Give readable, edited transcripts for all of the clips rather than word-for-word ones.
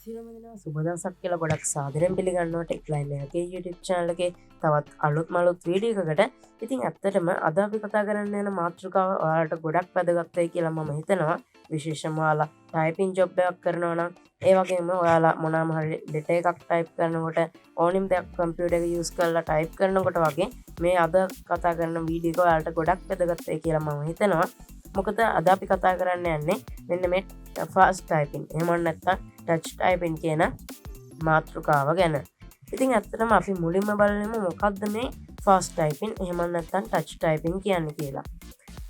සිරම දෙනා සුබ දවසක් කියලා ගොඩක් සාදරයෙන් පිළිගන්නවා TechLine එකේ YouTube channel එකේ තවත් අලුත් වීඩියෝ එකකට. ඉතින් ඇත්තටම අද අපි කතා කරන්න යන මාතෘකාව ඔයාලට ගොඩක් වැදගත් වෙයි කියලා මම හිතනවා. විශේෂයෙන්ම ඔයාලා typing job එකක් කරනවා නම් ඒ වගේම ඔයාලා මොනවාම හරි letter එකක් type කරනකොට ඕනිම දෙයක් computer එක use කරලා type කරනකොට වගේ මේ අද කතා කරන වීඩියෝ එක ඔයාලට ගොඩක් වැදගත් වෙයි කියලා මම හිතනවා. මොකද අද අපි කතා කරන්න යන්නේ මෙන්න මේ fast typing එහෙම නැත්නම් touch typing කියන මාතෘකාව ගැන. ඉතින් ඇත්තටම අපි මුලින්ම බලමු මොකක්ද මේ fast typing එහෙම නැත්නම් touch typing කියන්නේ කියලා.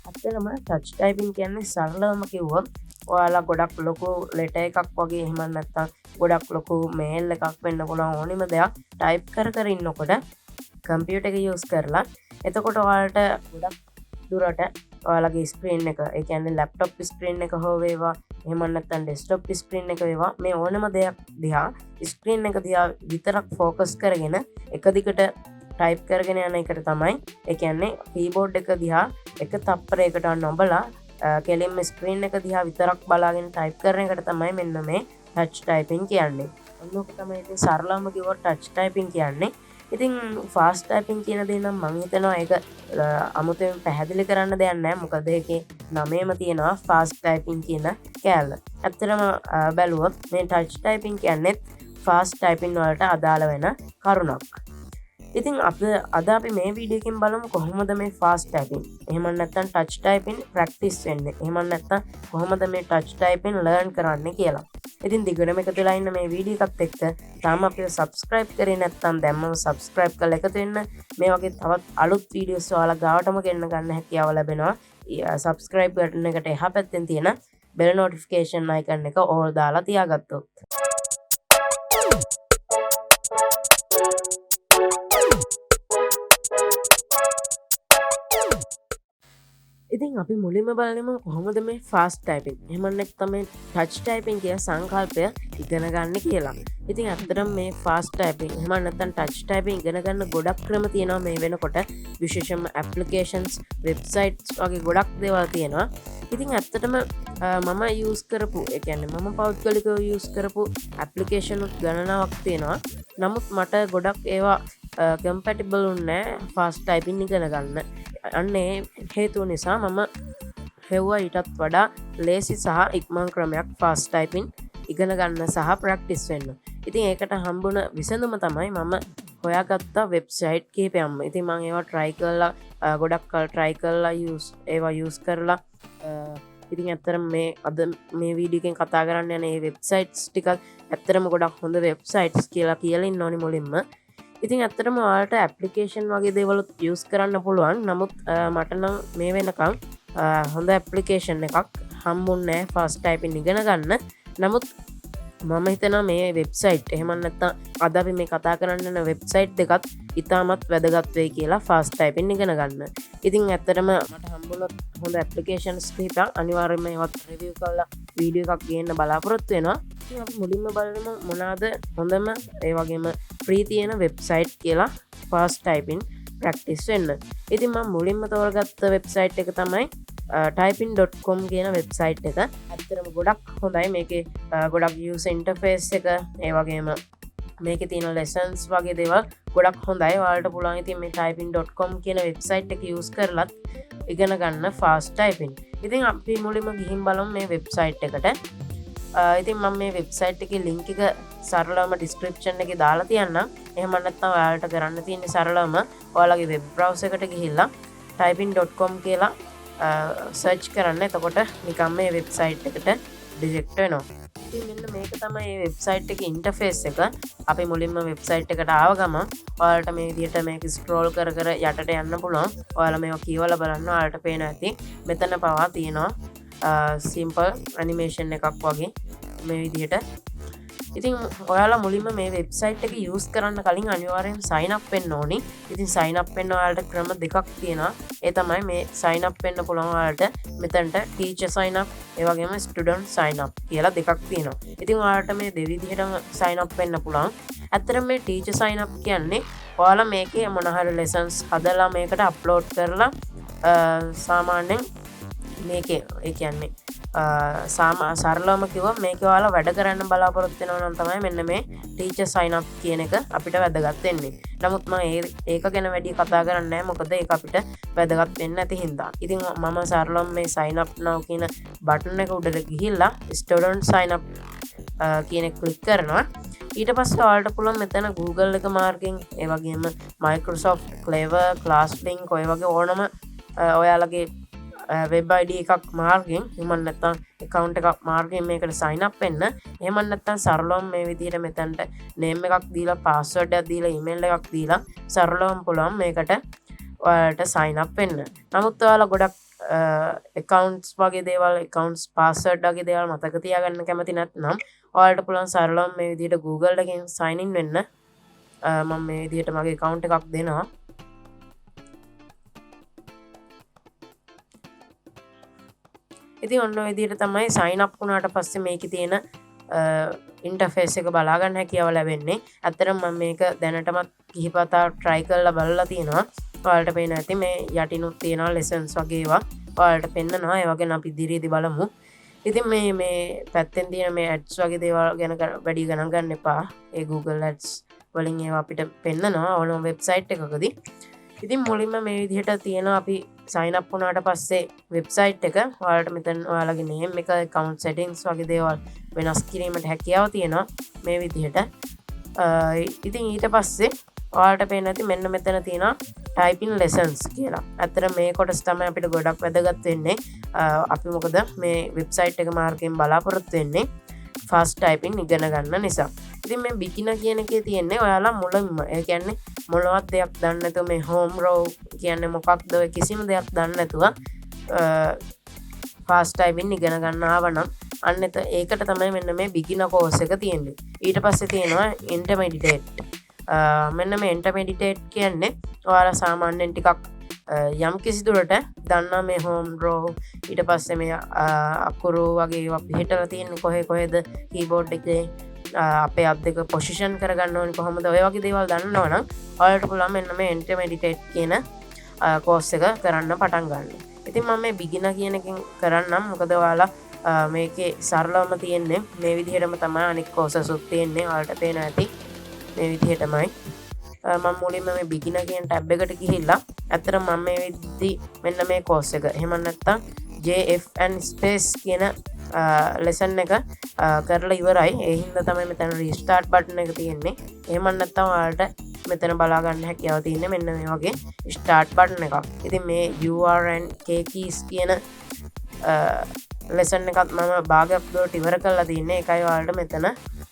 ඇත්තටම touch typing කියන්නේ සරලවම කිව්වොත් ඔයාලා ගොඩක් ලොකු letter එකක් වගේ එහෙම නැත්නම් ගොඩක් ලොකු mail එකක් වෙන්න පුළුවන් ඕනිම දෙයක් type කර ඉන්නකොට computer එක use කරලා එතකොට ඔයාලට ගොඩක් දුරට ඔයාලගේ ස්ක්‍රීන් එක ඒ කියන්නේ ලැප්ටොප් ස්ක්‍රීන් එක හෝ වේවා එහෙම නැත්නම් ඩෙස්ක්ටොප් ස්ක්‍රීන් එක වේවා මේ ඕනම දෙයක් දිහා ස්ක්‍රීන් එක දිහා විතරක් ફોකස් කරගෙන එක දිගට ටයිප් කරගෙන යන එකට තමයි ඒ කියන්නේ කීබෝඩ් එක දිහා එක තප්පරයකට නොබලා කෙලින්ම ස්ක්‍රීන් එක දිහා විතරක් බලාගෙන ටයිප් කරන එකට තමයි මෙන්න මේ ටච් ටයිපින් කියන්නේ. ඔන්නෝක තමයි ඉතින් සරලවම කිව්වොත් ටච් ටයිපින් කියන්නේ. ඉතින් ෆාස්ට් ටයිපින් කියන දේ නම් මම හිතනවා ඒක අමුතුවෙන් පැහැදිලි කරන්න දෙයක් නැහැ. මොකද ඒකේ නමේම තියෙනවා ෆාස්ට් ටයිපින් කියන කෑල්ල. ඇත්තටම බැලුවොත් මේ ටච් ටයිපින් කියන්නේ ෆාස්ට් ටයිපින් වලට අදාළ වෙන කරුණක්. ඉතින් අද අපි මේ වීඩියෝ එකෙන් බලමු කොහොමද මේ ෆාස්ට් ටයිපින් එහෙම නැත්නම් ටච් ටයිපින් ප්‍රැක්ටිස් වෙන්නේ. එහෙම නැත්නම් කොහොමද මේ ටච් ටයිපින් ලර්න් කරන්නේ කියලා. ඉතින් දිගටම එකතු වෙලා ඉන්න මේ වීඩියෝ එකත් එක්ක තාම අපිව subscribe කරේ නැත්නම් දැම්මම subscribe කරලා එකතු වෙන්න. මේ වගේ තවත් අලුත් වීඩියෝස් ඔයාලා ගාවටම ගෙන්න ගන්න හැකියාව ලැබෙනවා. subscribe බටන් එකට එහා පැත්තෙන් තියෙන bell notification icon එක all දාලා තියාගත්තොත්. ඉතින් අපි මුලින්ම බලමු කොහොමද මේ ෆාස්ට් ටයිපින් එහෙම නැත්නම් මේ ටච් ටයිපින් කියන සංකල්පය ඉගෙන ගන්න කියලා. ඉතින් ඇත්තටම මේ ෆාස්ට් ටයිපින් එහෙම නැත්නම් ටච් ටයිපින් ඉගෙන ගන්න ගොඩක් ක්‍රම තියෙනවා මේ වෙනකොට. විශේෂයෙන්ම ඇප්ලිකේෂන්ස්, වෙබ්සයිට්ස් වගේ ගොඩක් දේවල් තියෙනවා. ඉතින් ඇත්තටම මම යූස් කරපු ඒ කියන්නේ මම පෞද්ගලිකව යූස් කරපු ඇප්ලිකේෂන් ගණනාවක් තියෙනවා. නමුත් මට ගොඩක් ඒවා කම්පැටිබල් වුණේ නැහැ ෆාස්ට් ටයිපින් ඉගෙන ගන්න. අන්නේ හේතුව නිසා මම හෙව්වා ඊටත් වඩා ලේසි සහ ඉක්මන් ක්‍රමයක් ෆාස්ට් ටයිපින් ඉගෙන ගන්න සහ ප්‍රැක්ටිස් වෙන්න. ඉතින් ඒකට හම්බුණ විසඳුම තමයි මම හොයාගත්ත වෙබ්සයිට් කිහිපයක්ම. ඉතින් මම ඒවා try කරලා ගොඩක් කල් try කරලා ඒවා use කරලා ඉතින් ඇත්තටම මේ අද මේ වීඩියෝ එකෙන් කතා කරන්න යන මේ වෙබ්සයිට්ස් ටිකක් ඇත්තටම ගොඩක් හොඳ වෙබ්සයිට්ස් කියලා ඉන්න ඕනි මුලින්ම. ඉතින් ඇත්තටම ඔයාලට ඇප්ලිකේෂන් වගේ දේවලුත් යූස් කරන්න පුළුවන්. නමුත් මට නම් මේ වෙනකන් හොඳ ඇප්ලිකේෂන් එකක් හම්බුන්නේ නැහැ ෆාස්ට් ටයිපින් ඉගෙන ගන්න. නමුත් මම හිතනවා මේ වෙබ්සයිට් එහෙම නැත්නම් අද අපි මේ කතා කරන්න යන වෙබ්සයිට් දෙකත් ඉතාමත් වැදගත් වෙයි කියලා ෆාස්ට් ටයිපින් ඉගෙන ගන්න. ඉතින් ඇත්තටම මට හම්බුණොත් හොඳ ඇප්ලිකේෂන්ස් ටිකක් අනිවාර්යයෙන්ම ඒවත් රිවිව් කරලා වීඩියෝ එකක් ගේන්න බලාපොරොත්තු වෙනවා. ඉතින් අපි මුලින්ම බලමු මොනවාද හොඳම ඒ වගේම ෆ්‍රී තියෙන වෙබ්සයිට් කියලා ෆාස්ට් ටයිපින් ප්‍රැක්ටිස් වෙන්න. ඉතින් මම මුලින්ම තෝරගත්ත වෙබ්සයිට් එක තමයි typing.com කියන වෙබ්සයිට් එක. ඇත්තටම ගොඩක් හොඳයි. මේකේ ගොඩක් user interface එක ඒ වගේම මේකේ තියෙන lessons වගේ දේවල් ගොඩක් හොඳයි. ඔයාලට පුළුවන් ඉතින් මේ typing.com කියන වෙබ්සයිට් එක use කරලත් ඉගෙන ගන්න fast typing. ඉතින් අපි මුලින්ම ගිහින් බලමු මේ වෙබ්සයිට් එකට. ඉතින් මම මේ වෙබ්සයිට් එකේ link එක සරලවම description එකේ දාලා තියන්නම්. එහෙම නැත්නම් ඔයාලට කරන්න තියෙන්නේ සරලවම ඔයාලගේ web browser එකට ගිහිල්ලා typing.com කියලා සර්ච් කරන්න. එතකොට නිකම් මේ වෙබ්සයිට් එකට ඩිරෙක්ට් වෙනවා. ඉතින් මෙන්න මේක තමයි මේ වෙබ්සයිට් එකේ ඉන්ටර්ෆේස් එක. අපි මුලින්ම වෙබ්සයිට් එකට ආව ගමන් ඔයාලට මේ විදිහට මේක ස්ක්‍රෝල් කර යටට යන්න පුළුවන්. ඔයාලා මේක කියවලා බලන්න ඔයාලට පේනවා ඇති. මෙතන පවා තියෙනවා සිම්පල් ඇනිමේෂන් එකක් වගේ මේ විදිහට. ඉතින් ඔයාලා මුලින්ම මේ වෙබ්සයිට් එක යූස් කරන්න කලින් අනිවාර්යෙන් sign up වෙන්න ඕනි. ඉතින් sign up වෙන්න ඔයාලට ක්‍රම දෙකක් තියෙනවා. ඒ තමයි මේ sign up වෙන්න පුළුවන් ඔයාලට මෙතනට teacher sign up ඒ වගේම student sign up කියලා දෙකක් තියෙනවා. ඉතින් ඔයාලට මේ දෙවිදිහටම sign up වෙන්න පුළුවන්. ඇත්තටම මේ teacher sign up කියන්නේ ඔයාලා මේකේ මොන හරි lessons හදලා මේකට upload කරලා සාමාන්‍යයෙන් මේකේ ඒ කියන්නේ සරලවම කිව්වොත් මේක ඔයාලා වැඩ කරන්න බලාපොරොත්තු වෙනවා නම් තමයි මෙන්න මේ ටීචර් සයින් අප් කියන එක අපිට වැදගත් වෙන්නේ. නමුත් මම ඒක ගැන වැඩි කතා කරන්නේ නැහැ. මොකද ඒක අපිට වැදගත් වෙන්නේ නැති හින්දා. ඉතින් මම සරලවම මේ sign up now කියන බටන් එක උඩට ගිහිල්ලා student sign up කියන එක ක්ලික් කරනවා. ඊට පස්සේ ඔයාලට පුළුවන් මෙතන Google එක මාර්කින් ඒ වගේම Microsoft Clever ClassLink ඔය වගේ ඕනම ඔයාලගේ වෙබ් ID එකක් මාර්කින් එහෙම නැත්නම් account එකක් මාර්කින් මේකට sign up වෙන්න. එහෙම නැත්නම් සරලවම මේ විදිහට මෙතනට name එකක් දීලා password එකක් දීලා email එකක් දීලා සරලවම පුළුවන් මේකට ඔයාලට sign up වෙන්න. නමුත් ඔයාලා ගොඩක් accounts වගේ දේවල් accounts password වගේ දේවල් මතක තියාගන්න කැමති නැත්නම් ඔයාලට පුළුවන් සරලවම මේ විදිහට Google එකෙන් sign in වෙන්න. මම මේ විදිහට මගේ account එකක් දෙනවා. ඉතින් ඔන්න ඔය විදිහට තමයි sign up වුණාට පස්සේ මේකේ තියෙන ඉන්ටර්ෆේස් එක බලා ගන්න හැකියාව ලැබෙන්නේ. ඇත්තටම මම මේක දැනටමත් කිහිපවතාවක් try කරලා බලලා තියෙනවා. ඔයාලට පේන ඇති මේ යටිනුත් තියෙනවා lessons වගේ ඒවා. ඔයාලට පෙන්නනවා. ඒ වගේ අපි ඉදිරියේදී බලමු. ඉතින් මේ පැත්තෙන් තියෙන මේ ads වගේ දේවල් ගැන වැඩි ගණන් ගන්න එපා. ඒ Google ads වලින් ඒවා අපිට පෙන්නනවා ඕනම වෙබ්සයිට් එකකදී. ඉතින් මුලින්ම මේ විදිහට තියෙනවා අපි sign up වුණාට පස්සේ වෙබ්සයිට් එක ඔයාලට මෙතන ඔයාලගේ name එක account settings වගේ දේවල් වෙනස් කිරීමට හැකියාව තියෙනවා මේ විදිහට. ඉතින් ඊට පස්සේ ඔයාලට පේන්න ඇති මෙන්න මෙතන තියෙනවා typing lessons කියලා. ඇත්තට මේ කොටස තමයි අපිට ගොඩක් වැදගත් වෙන්නේ. අපි මොකද මේ වෙබ්සයිට් එක මාර්කෙන් බලාපොරොත්තු වෙන්නේ fast typing ඉගෙන ගන්න නිසා. ඉතින් මේ beginner කියන එකේ තියෙන්නේ ඔයාලා මුලින්ම ඒ කියන්නේ මොනවත් දෙයක් දන්නේ නැතුව මේ home row කියන්නේ මොකක්ද ඔය කිසිම දෙයක් දන්නේ නැතුව fast typing ඉගෙන ගන්න ආව නම් අන්න ඒකට තමයි මෙන්න මේ beginner course එක තියෙන්නේ. ඊට පස්සේ තියෙනවා intermediate. මෙන්න මේ intermediate කියන්නේ ඔයාලා සාමාන්‍යයෙන් ටිකක් යම් කිසි දුරට දන්නා මේ home row ඊට පස්සේ මේ අකුරු වගේ ඒවා පිටලා තියෙන්නේ කොහෙද keyboard එකේ අපේ අත් දෙක පොසිෂන් කරගන්න ඕනේ කොහොමද ඔය වගේ දේවල් දන්නවනම් ඔයාලට පුළුවන් මෙන්න මේ intermediate කියන course එක කරන්න පටන් ගන්න. ඉතින් මම මේ beginner කියන එකෙන් කරන්නම් මොකද ඔයාලා මේකේ සරලවම තියෙන්නේ මේ විදිහටම තමයි අනිත් courses උත් තියෙන්නේ. ඔයාලට පේන ඇති මේ විදිහටමයි. මම මුලින්ම මේ beginner කියන tab එකට ගිහිල්ලා ඇත්තට මම මේ විදිහට මෙන්න මේ course එක එහෙම නැත්නම් JFN space කියන lesson එක කරලා ඉවරයි. ඒ හින්දා තමයි මෙතන restart button එක තියෙන්නේ. එහෙම නැත්නම් ඔයාලට මෙතන බලා ගන්න හැකියාව තියෙන්නේ මෙන්න මේ වගේ start button එකක්. ඉතින් මේ URN K keys කියන lesson එකත් මම භාගයක් දුරට ඉවර කරලා තින්නේ. ඒකයි ඔයාලට මෙතන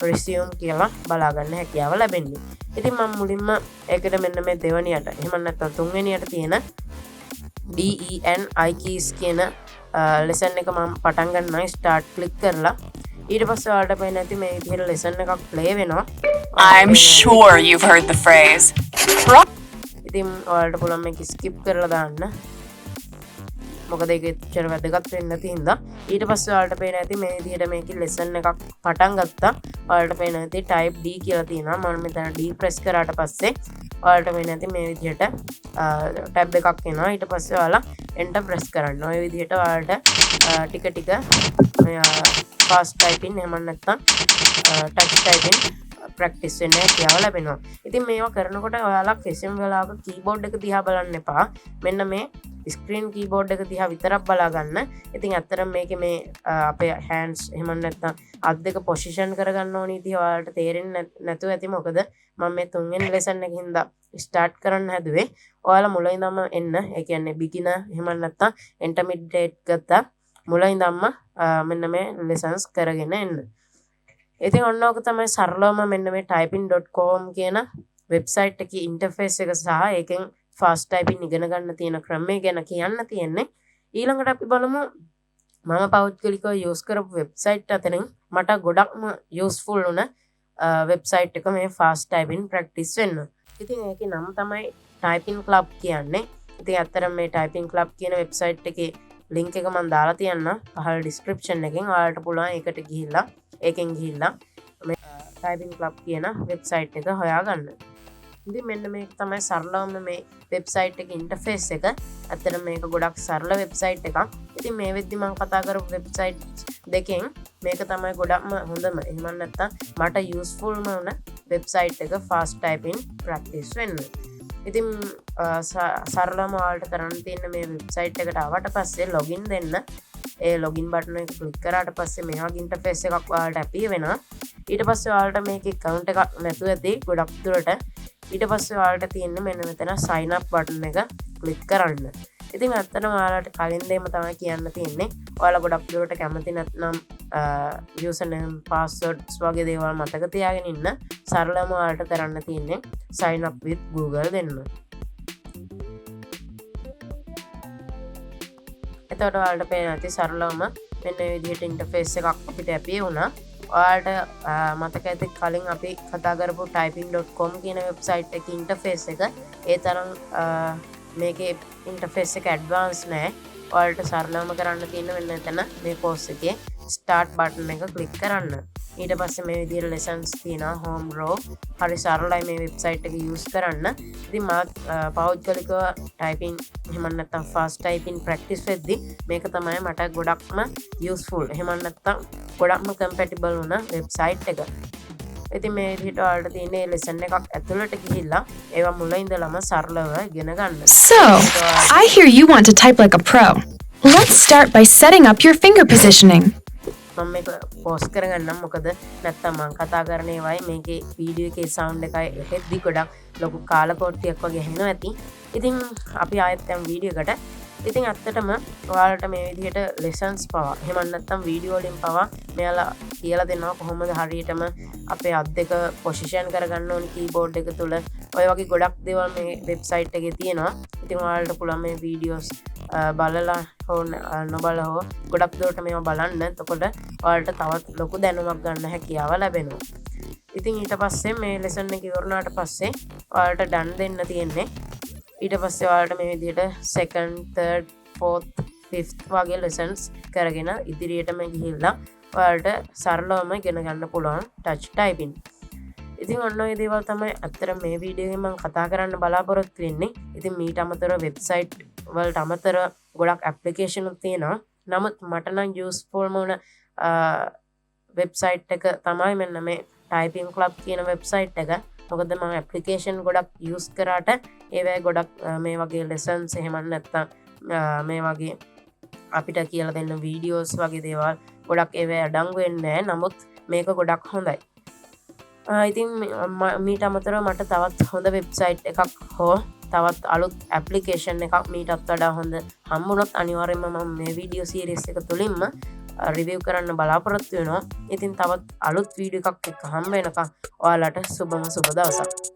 resume කියලා බලා ගන්න හැකියාව ලැබෙන්නේ. ඉතින් මම මුලින්ම ඒකට මෙන්න මේ දෙවනියට එහෙම නැත්නම් තුන්වෙනියට තියෙන DEN I keys කියන lesson එක මම පටන් ගන්නවා start click කරලා. ඊට පස්සේ ඔයාලට පේන ඇති මේ විදිහට lesson එකක් play වෙනවා. I'm sure you've heard the phrase. ඉතින් ඔයාලට පුළුවන් මේක skip කරලා දාන්න. මොකද ඒක ඇත්තට වැදගත් වෙන්නේ නැති හින්දා. ඊට පස්සේ ඔයාලට පේන ඇති මේ විදිහට මේකේ lesson එකක් පටන් ගත්තා. ඔයාලට පේන ඇති type D කියලා තියෙනවා. මම මෙතන D press කරාට පස්සේ ඔයාලට පේන ඇති මේ විදිහට tab එකක් එනවා. ඊට පස්සේ ඔයාලා enter press කරන්න. ඔය විදිහට ඔයාලට ටික fast typing එහෙම නැත්නම් touch typing practice වෙන්න හැකියාව ලැබෙනවා. ඉතින් මේවා කරනකොට ඔයාලා කිසිම වෙලාවක keyboard එක දිහා බලන්න එපා. මෙන්න මේ screen keyboard එක දිහා විතරක් බලා ගන්න. ඉතින් ඇත්තටම මේකේ මේ අපේ hands එහෙම නැත්නම් අත් දෙක position කරගන්න ඕනි ඉතින් ඔයාලට තේරෙන්නේ නැතුව ඇති. මොකද මම මේ තුන්වෙනි lesson එකකින්ද start කරන්න හැදුවේ. ඔයාලා මුලින් ඉඳන්ම එන්න. ඒ කියන්නේ beginner එහෙම නැත්නම් intermediate ගත්තා. මුලින් ඉඳන්ම මෙන්න මේ lessons කරගෙන එන්න. ඉතින් ඔන්න ඔක තමයි සරලවම මෙන්න මේ typing.com කියන වෙබ්සයිට් එකේ ඉන්ටර්ෆේස් එක සහ ඒකෙන් fast typing ඉගෙන ගන්න තියෙන ක්‍රමය ගැන කියන්න තියෙන්නේ. ඊළඟට අපි බලමු මම පෞද්ගලිකව use කරපු වෙබ්සයිට් අතරින් මට ගොඩක්ම useful වුණ වෙබ්සයිට් එක මේ fast typing practice වෙන්න. ඉතින් ඒකේ නම තමයි typing club කියන්නේ. ඉතින් අතරම මේ typing club කියන වෙබ්සයිට් එකේ link එක මම දාලා තියන්නම් පහළ description එකෙන්. ඔයාලට පුළුවන් ඒකට ගිහිල්ලා ඒකෙන් ගිහිල්ලා මේ typing club කියන වෙබ්සයිට් එක හොයාගන්න. ඉතින් මෙන්න මේක තමයි සරලවම මේ වෙබ්සයිට් එකේ ඉන්ටර්ෆේස් එක. ඇත්තට මේක ගොඩක් සරල වෙබ්සයිට් එකක්. ඉතින් මේ වෙද්දි මම කතා කරපු වෙබ්සයිට් දෙකෙන් මේක තමයි ගොඩක්ම හොඳම. එහෙම නැත්නම් මට යූස්ෆුල්ම වුණ වෙබ්සයිට් එක fast typing practice වෙන්න. ඉතින් සරලම ඔයාලට කරන්න තියෙන මේ වෙබ්සයිට් එකට ආවට පස්සේ ලොගින් දෙන්න. ඒ ලොගින් බටන් එක ක්ලික් කරාට පස්සේ මේ වගේ ඉන්ටර්ෆේස් එකක් ඔයාලට අපිය වෙනවා. ඊට පස්සේ ඔයාලට මේකේ account එකක් නැතුව ඇති ගොඩක් දුරට. ඊට පස්සේ ඔයාලට තියෙන්නේ මෙන්න මෙතන sign up බටන් එක ක්ලික් කරන්න. ඉතින් ඇත්තටම ඔයාලට කලින් දෙයම තමයි කියන්න තියෙන්නේ. ඔයාලා ගොඩක් දුරට කැමති නැත්නම් username passwords වගේ දේවල් මතක තියාගෙන ඉන්න. සරලම ඔයාලට කරන්න තියෙන්නේ sign up with Google දෙන්න. එතකොට ඔයාලට පේන ඇති සරලවම මෙන්න මේ විදිහට ඉන්ටර්ෆේස් එකක් අපිට අපිය වුණා. ඔයාලට මතක ඇති කලින් අපි කතා කරපු typing.com කියන වෙබ්සයිට් එකේ ඉන්ටර්ෆේස් එක ඒ තරම් මේකේ ඉන්ටර්ෆේස් එක ඇඩ්වාන්ස් නෑ. ඔයාලට සරලවම කරන්න තියෙන මෙන්න එතන මේ කෝස් එකේ start button එක ක්ලික් කරන්න. ඊට පස්සේ මේ විදිහට lessons තියෙනවා home row. හරි සරලයි මේ වෙබ්සයිට් එක use කරන්න. ඉතින් මම පෞද්ගලිකව typing එහෙම නැත්නම් fast typing practice වෙද්දි මේක තමයි මට ගොඩක්ම useful. එහෙම නැත්නම් ගොඩක්ම compatible වුණ වෙබ්සයිට් එක. ඉතින් මේ විදිහට ඔයාලට තියෙන lesson එකක් ඇතුළට ගිහිල්ලා ඒවා මුල ඉඳලම සරලව ඉගෙන ගන්න. So, I hear you want to type like a pro. Let's start by setting up your finger positioning. මම මේක පෝස් කරගන්නම් මොකද නැත්තම් මම කතා කරන ඒවායි මේකේ වීඩියෝ එකේ සවුන්ඩ් එකයි හෙද්දි ගොඩක් ලොකු කාලකෝට්ටියක් වගේ ඇහෙනවා ඇති. ඉතින් අපි ආයෙත් යමු වීඩියෝ එකට. ඉතින් ඇත්තටම ඔයාලට මේ විදිහට lessons පවා එහෙම නැත්තම් වීඩියෝ වලින් පවා මෙයාලා කියලා දෙනවා කොහොමද හරියටම අපේ අත් දෙක පොසිෂන් කරගන්න ඕනේ කීබෝඩ් එක තුල. ඔය වගේ ගොඩක් දේවල් මේ වෙබ්සයිට් එකේ තියෙනවා. ඉතින් ඔයාලට පුළුවන් මේ වීඩියෝස් බලලා හෝ නොබලා හෝ ගොඩක් දුරට මේවා බලන්න. එතකොට ඔයාලට තවත් ලොකු දැනුමක් ගන්න හැකියාව ලැබෙනවා. ඉතින් ඊට පස්සේ මේ ලෙසන් එක ඉවරනාට පස්සේ ඔයාලට done දෙන්න තියෙන්නේ. ඊට පස්සේ ඔයාලට මේ විදිහට second, third, fourth, fifth වගේ lessons කරගෙන ඉදිරියටම ගිහිල්ලා ඔයාලට සරලවම ඉගෙන ගන්න පුළුවන් touch typing. ඉතින් ඔන්න ඔය දේවල් තමයි අතර මේ වීඩියෝ එකෙන් මම කතා කරන්න බලාපොරොත්තු වෙන්නේ. ඉතින් මීට අමතරව වෙබ්සයිට් වලට අමතරව ගොඩක් ඇප්ලිකේෂන් උත් තියෙනවා. නමුත් මට නම් යූස්ෆුල්ම වුණ වෙබ්සයිට් එක තමයි මෙන්න මේ typing club කියන වෙබ්සයිට් එක. මොකද මම ඇප්ලිකේෂන් ගොඩක් යූස් කරාට ඒවැ ගොඩක් මේ වගේ lessons එහෙම නැත්නම් මේ වගේ අපිට කියලා දෙන්න වීඩියෝස් වගේ දේවල් ගොඩක් ඒවැ අඩංගු වෙන්නේ නැහැ. නමුත් මේක ගොඩක් හොඳයි. ඉතින් මීට අමතරව මට තවත් හොඳ වෙබ්සයිට් එකක් හෝ තවත් අලුත් ඇප්ලිකේෂන් එකක් මීටත් වඩා හොඳ හම්බුනොත් අනිවාර්යෙන්ම මම මේ වීඩියෝ සීරීස් එක තුලින්ම රිවිව් කරන්න බලාපොරොත්තු වෙනවා. ඉතින් තවත් අලුත් වීඩියෝ එකක් එක්ක හම්බ වෙනකම් ඔයාලට සුබම සුබ දවසක්.